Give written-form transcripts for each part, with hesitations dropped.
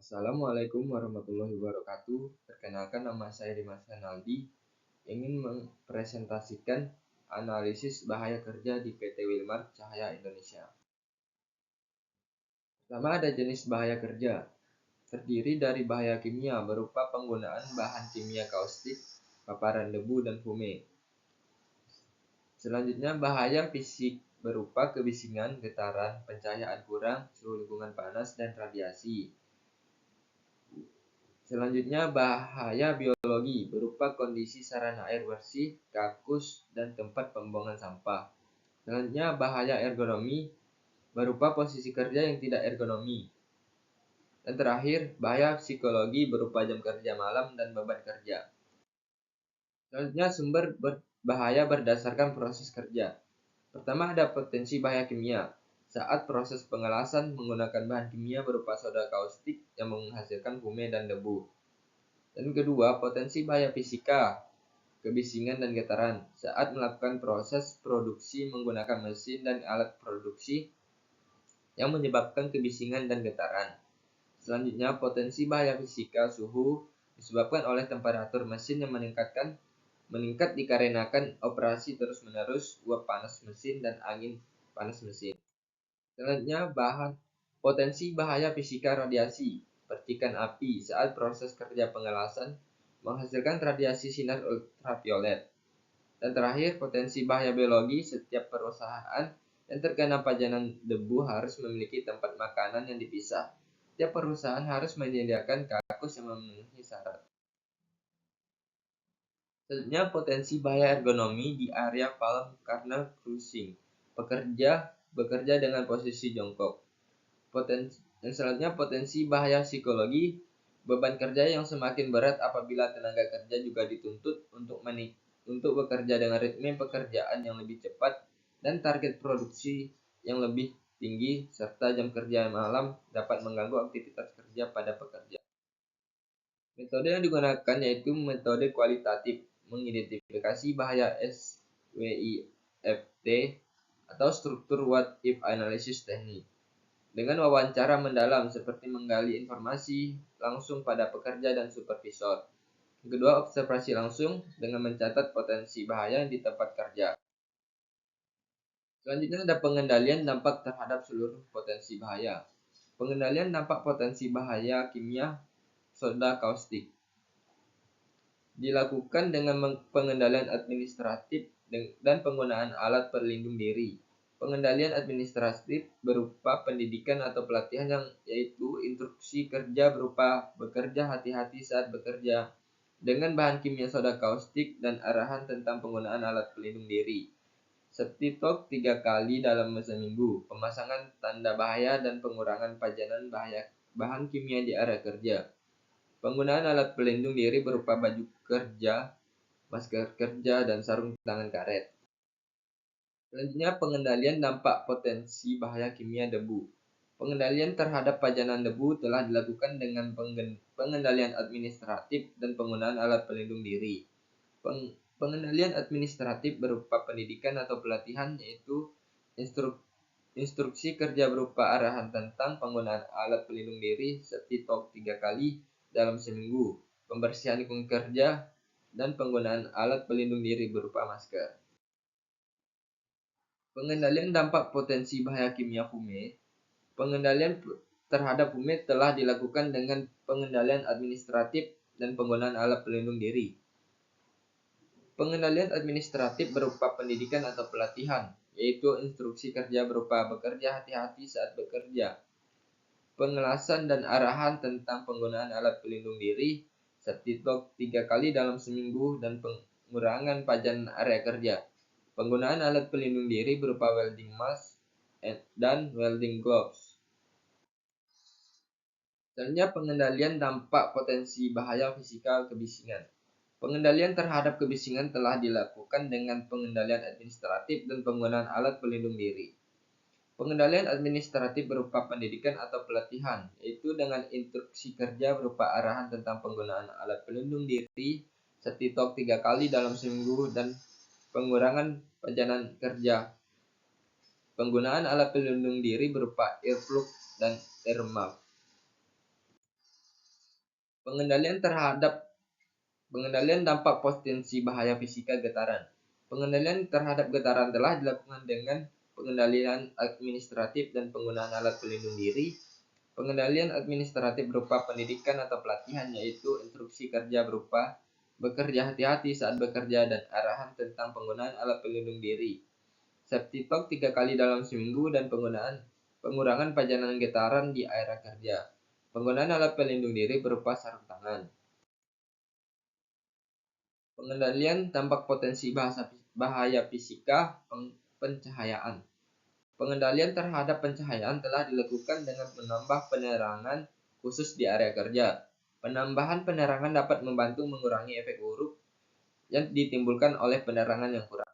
Assalamualaikum warahmatullahi wabarakatuh. Perkenalkan, nama saya Dimas Renaldi. Ingin mempresentasikan analisis bahaya kerja di PT Wilmar Cahaya Indonesia. Pertama, ada jenis bahaya kerja. Terdiri dari bahaya kimia berupa penggunaan bahan kimia kaustik, paparan debu, dan fume. Selanjutnya, bahaya fisik berupa kebisingan, getaran, pencahayaan kurang, suhu lingkungan panas, dan radiasi. Selanjutnya, bahaya biologi berupa kondisi sarana air bersih, kakus, dan tempat pembuangan sampah. Selanjutnya, bahaya ergonomi berupa posisi kerja yang tidak ergonomi. Dan terakhir, bahaya psikologi berupa jam kerja malam dan beban kerja. Selanjutnya, sumber bahaya berdasarkan proses kerja. Pertama, ada potensi bahaya kimia. Saat proses pengelasan menggunakan bahan kimia berupa soda kaustik yang menghasilkan fume dan debu. Dan kedua, potensi bahaya fisika, kebisingan dan getaran saat melakukan proses produksi menggunakan mesin dan alat produksi yang menyebabkan kebisingan dan getaran. Selanjutnya, potensi bahaya fisika, suhu disebabkan oleh temperatur mesin yang meningkat dikarenakan operasi terus-menerus, uap panas mesin, dan angin panas mesin. Selanjutnya, potensi bahaya fisika radiasi, percikan api saat proses kerja pengelasan menghasilkan radiasi sinar ultraviolet. Dan terakhir, potensi bahaya biologi, setiap perusahaan yang terkena pajanan debu harus memiliki tempat makanan yang dipisah. Setiap perusahaan harus menyediakan kakus yang memenuhi syarat. Selanjutnya, potensi bahaya ergonomi di area palm karena cruising. Pekerja bekerja dengan posisi jongkok. Selanjutnya, potensi bahaya psikologi, beban kerja yang semakin berat apabila tenaga kerja juga dituntut untuk bekerja dengan ritme pekerjaan yang lebih cepat dan target produksi yang lebih tinggi, serta jam kerja malam dapat mengganggu aktivitas kerja pada pekerja. Metode yang digunakan yaitu metode kualitatif, mengidentifikasi bahaya SWIFT atau struktur what if analysis teknik. Dengan wawancara mendalam seperti menggali informasi langsung pada pekerja dan supervisor. Kedua, observasi langsung dengan mencatat potensi bahaya di tempat kerja. Selanjutnya ada pengendalian dampak terhadap seluruh potensi bahaya. Pengendalian dampak potensi bahaya kimia soda kaustik dilakukan dengan pengendalian administratif dan penggunaan alat pelindung diri. Pengendalian administratif berupa pendidikan atau pelatihan yaitu instruksi kerja berupa bekerja hati-hati saat bekerja dengan bahan kimia soda kaustik dan arahan tentang penggunaan alat pelindung diri. Safety talk 3 kali dalam seminggu, pemasangan tanda bahaya dan pengurangan pajanan bahan kimia di area kerja. Penggunaan alat pelindung diri berupa baju kerja, masker kerja, dan sarung tangan karet. Selanjutnya, pengendalian dampak potensi bahaya kimia debu. Pengendalian terhadap pajanan debu telah dilakukan dengan pengendalian administratif dan penggunaan alat pelindung diri. Pengendalian administratif berupa pendidikan atau pelatihan yaitu instruksi kerja berupa arahan tentang penggunaan alat pelindung diri safety talk 3 kali dalam seminggu, pembersihan lingkungan kerja, dan penggunaan alat pelindung diri berupa masker. Pengendalian dampak potensi bahaya kimia fume. Pengendalian terhadap fume telah dilakukan dengan pengendalian administratif dan penggunaan alat pelindung diri. Pengendalian administratif berupa pendidikan atau pelatihan, yaitu instruksi kerja berupa bekerja hati-hati saat bekerja, pengelasan dan arahan tentang penggunaan alat pelindung diri, safety talk 3 kali dalam seminggu, dan pengurangan pajanan area kerja. Penggunaan alat pelindung diri berupa welding mask dan welding gloves. Selanjutnya, pengendalian dampak potensi bahaya fisikal kebisingan. Pengendalian terhadap kebisingan telah dilakukan dengan pengendalian administratif dan penggunaan alat pelindung diri. Pengendalian administratif berupa pendidikan atau pelatihan, yaitu dengan instruksi kerja berupa arahan tentang penggunaan alat pelindung diri, safety talk 3 kali dalam seminggu, dan pengurangan pajanan kerja. Penggunaan alat pelindung diri berupa earplug dan earmuff. Pengendalian dampak potensi bahaya fisika getaran. Pengendalian terhadap getaran telah dilakukan dengan pengendalian administratif dan penggunaan alat pelindung diri. Pengendalian administratif berupa pendidikan atau pelatihan, yaitu instruksi kerja berupa bekerja hati-hati saat bekerja dan arahan tentang penggunaan alat pelindung diri. Safety talk 3 kali dalam seminggu dan pengurangan pajanan getaran di area kerja. Penggunaan alat pelindung diri berupa sarung tangan. Pengendalian dampak potensi bahaya fisika pencahayaan. Pengendalian terhadap pencahayaan telah dilakukan dengan menambah penerangan khusus di area kerja. Penambahan penerangan dapat membantu mengurangi efek buruk yang ditimbulkan oleh penerangan yang kurang.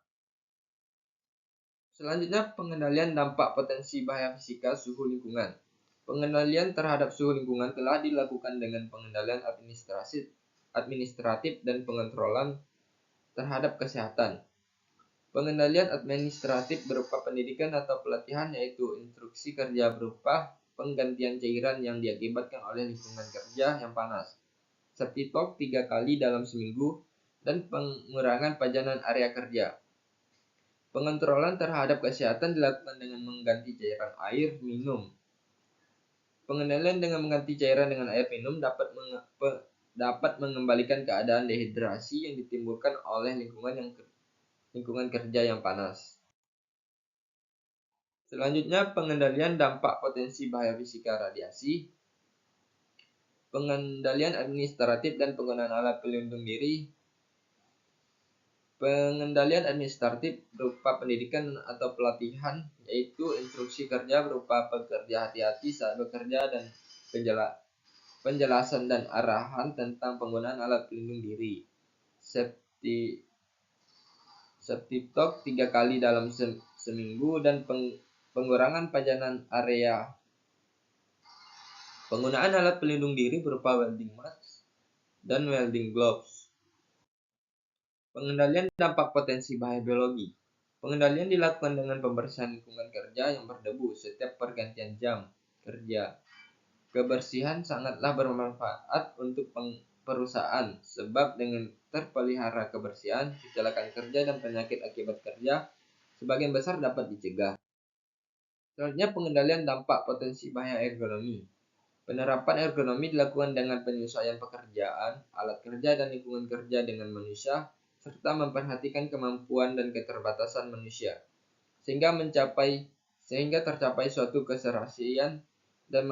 Selanjutnya, pengendalian dampak potensi bahaya fisika suhu lingkungan. Pengendalian terhadap suhu lingkungan telah dilakukan dengan pengendalian administratif dan pengontrolan terhadap kesehatan. Pengendalian administratif berupa pendidikan atau pelatihan, yaitu instruksi kerja berupa penggantian cairan yang diakibatkan oleh lingkungan kerja yang panas. Safety talk 3 kali dalam seminggu dan pengurangan pajanan area kerja. Pengontrolan terhadap kesehatan dilakukan dengan mengganti cairan air minum. Pengendalian dengan mengganti cairan dengan air minum dapat mengembalikan keadaan dehidrasi yang ditimbulkan oleh lingkungan kerja yang panas. Selanjutnya, pengendalian dampak potensi bahaya fisika radiasi. Pengendalian administratif dan penggunaan alat pelindung diri. Pengendalian administratif berupa pendidikan atau pelatihan, yaitu instruksi kerja berupa bekerja hati-hati saat bekerja dan penjelasan dan arahan tentang penggunaan alat pelindung diri. Safety talk 3 kali dalam seminggu dan pengurangan pajanan area. Penggunaan alat pelindung diri berupa welding mask dan welding gloves. Pengendalian dampak potensi bahaya biologi. Pengendalian dilakukan dengan pembersihan lingkungan kerja yang berdebu setiap pergantian jam kerja. Kebersihan sangatlah bermanfaat untuk perusahaan, sebab dengan terpelihara kebersihan, kecelakaan kerja dan penyakit akibat kerja sebagian besar dapat dicegah. Selanjutnya, pengendalian dampak potensi bahaya ergonomi. Penerapan ergonomi dilakukan dengan penyesuaian pekerjaan, alat kerja, dan lingkungan kerja dengan manusia, serta memperhatikan kemampuan dan keterbatasan manusia, sehingga tercapai suatu keserasian dan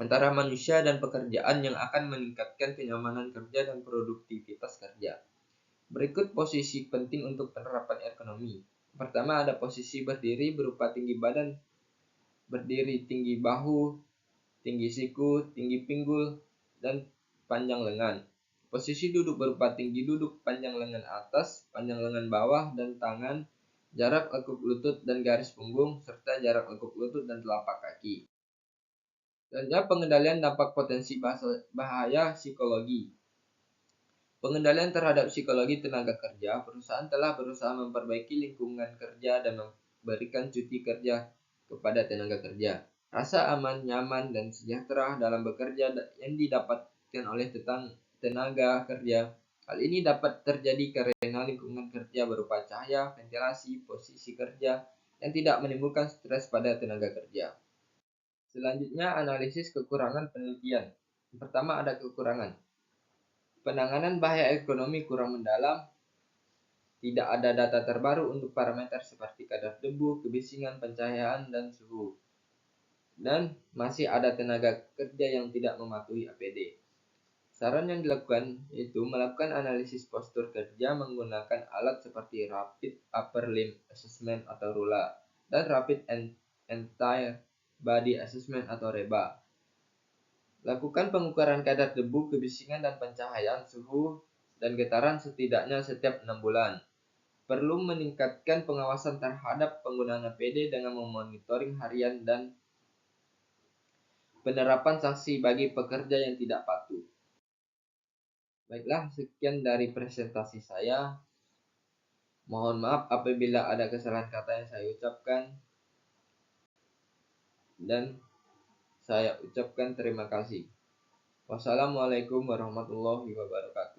antara manusia dan pekerjaan yang akan meningkatkan kenyamanan kerja dan produktivitas kerja. Berikut posisi penting untuk penerapan ergonomi. Pertama, ada posisi berdiri berupa tinggi badan, berdiri tinggi bahu, tinggi siku, tinggi pinggul, dan panjang lengan. Posisi duduk berupa tinggi duduk, panjang lengan atas, panjang lengan bawah, dan tangan, jarak lekuk lutut dan garis punggung, serta jarak lekuk lutut dan telapak kaki. Selanjutnya, pengendalian dampak potensi bahaya psikologi. Pengendalian terhadap psikologi tenaga kerja. Perusahaan telah berusaha memperbaiki lingkungan kerja dan memberikan cuti kerja kepada tenaga kerja. Rasa aman, nyaman, dan sejahtera dalam bekerja yang didapatkan oleh tenaga kerja. Hal ini dapat terjadi karena lingkungan kerja berupa cahaya, ventilasi, posisi kerja yang tidak menimbulkan stres pada tenaga kerja. Selanjutnya, analisis kekurangan penelitian. Pertama, ada kekurangan. Penanganan bahaya ekonomi kurang mendalam. Tidak ada data terbaru untuk parameter seperti kadar debu, kebisingan, pencahayaan, dan suhu. Dan masih ada tenaga kerja yang tidak mematuhi APD. Saran yang dilakukan yaitu melakukan analisis postur kerja menggunakan alat seperti Rapid Upper Limb Assessment atau RULA dan Rapid Entire Body Assessment atau REBA. Lakukan pengukuran kadar debu, kebisingan, dan pencahayaan, suhu, dan getaran setidaknya setiap 6 bulan. Perlu meningkatkan pengawasan terhadap penggunaan APD dengan memonitoring harian dan penerapan sanksi bagi pekerja yang tidak patuh. Baiklah, sekian dari presentasi saya. Mohon maaf apabila ada kesalahan kata yang saya ucapkan. Dan saya ucapkan terima kasih. Wassalamualaikum warahmatullahi wabarakatuh.